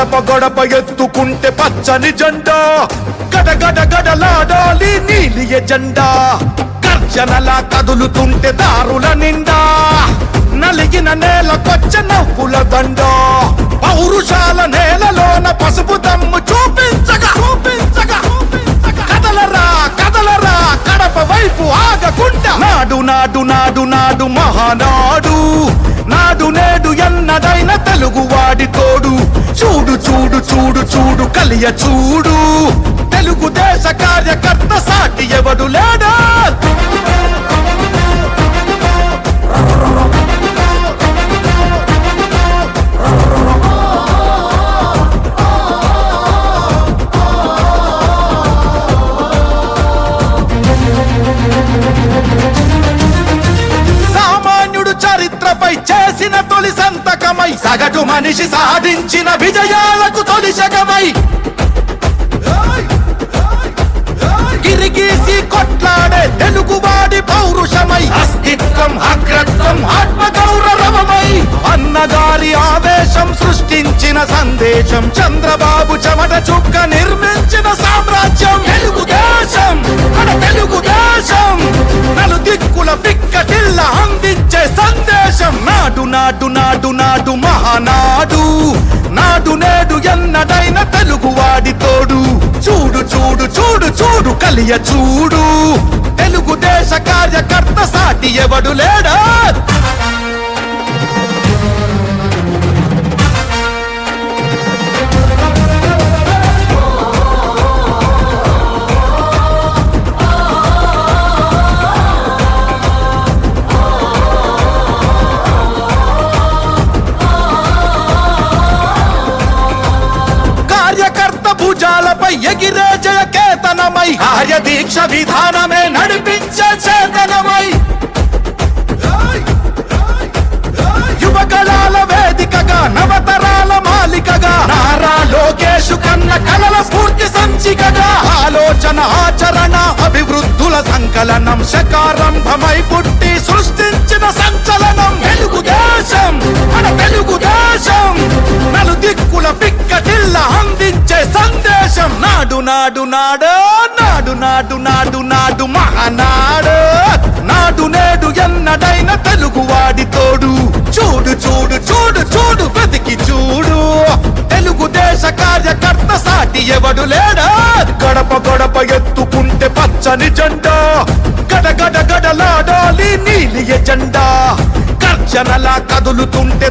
గడప గడప ఎత్తుకుంటే పచ్చని జెండా గడగడ గడలాడాలి నీలి ఎజెండా గర్జనలా కదులుతుంటే దారుల నిండా నలిగిన నేలకొచ్చ నవ్వుల దండ పౌరుషాల నేలలోన పసుపు దమ్ము చూపించగా కదలరా కదలరా కడప వైపు ఆగకుండా నాడు నాడు నాడు నాడు మహానాడు నాడు నేడు ఎన్నడైన తెలుగువాడి తోడు చూడు చూడు చూడు చూడు కలియ చూడు తెలుగుదేశ కార్యకర్త సాటి ఎవడు లేడా చరిత్రపై చేసిన తొలి సంతకమై సగటు మనిషి సాధించిన విజయాలకు తొలి శకమై గిరిగీసి కొట్లాడే తెలుగువాడి పౌరుషమై అస్తిత్వం అగ్రత్వం ఆత్మగౌరవమై అన్నగారి ఆవేశం సృష్టించిన సందేశం చంద్రబాబు చెమట చుక్క నిర్మించిన సామ్రాజ్యం తెలుగుదేశం మన తెలుగుదేశం నలు దిక్కుల పిక్కటిల్ల అందించే సందేశం నాడు నాడు నాడు నాడు మహానాడు నాడు నేడు ఎన్నడైన తెలుగువాడి తోడు చూడు చూడు చూడు చూడు కలియ చూడు తెలుగుదేశ కార్యకర్త సాటి ఎవడు లేడా భుజాలపై ఎగిరే జయ కేతనమై కార్యదీక్ష విధానమే నడిపించే చేతనమై యువగళాల వేదికగా నవతరాల మాలికగా నారా లోకేషు కన్న కలల స్ఫూర్తి సంచికగా ఆలోచన ఆచరణ అభివృద్ధుల సంకలనం శకారంభమై పుట్టి సృష్టించిన సంచలనం తెలుగుదేశం మన తెలుగుదేశం నలు దిక్కుల పిక్కటిల్ల అందించే సందేశం నాడు నాడు నాడు నాడు నాడు నాడు నాడు మహానాడు నాడు నేడు ఎన్నడైన తెలుగువాడి తోడు చూడు చూడు చూడు చూడు వెతికి చూడు తెలుగుదేశ కార్యకర్త సాటి ఎవడు లేడా గడప గడప ఎత్తుకుంటే పచ్చని జెండా గడగడ గడలాడాలి నీలి ఎజెండా గర్జనలా కదులుతుంటే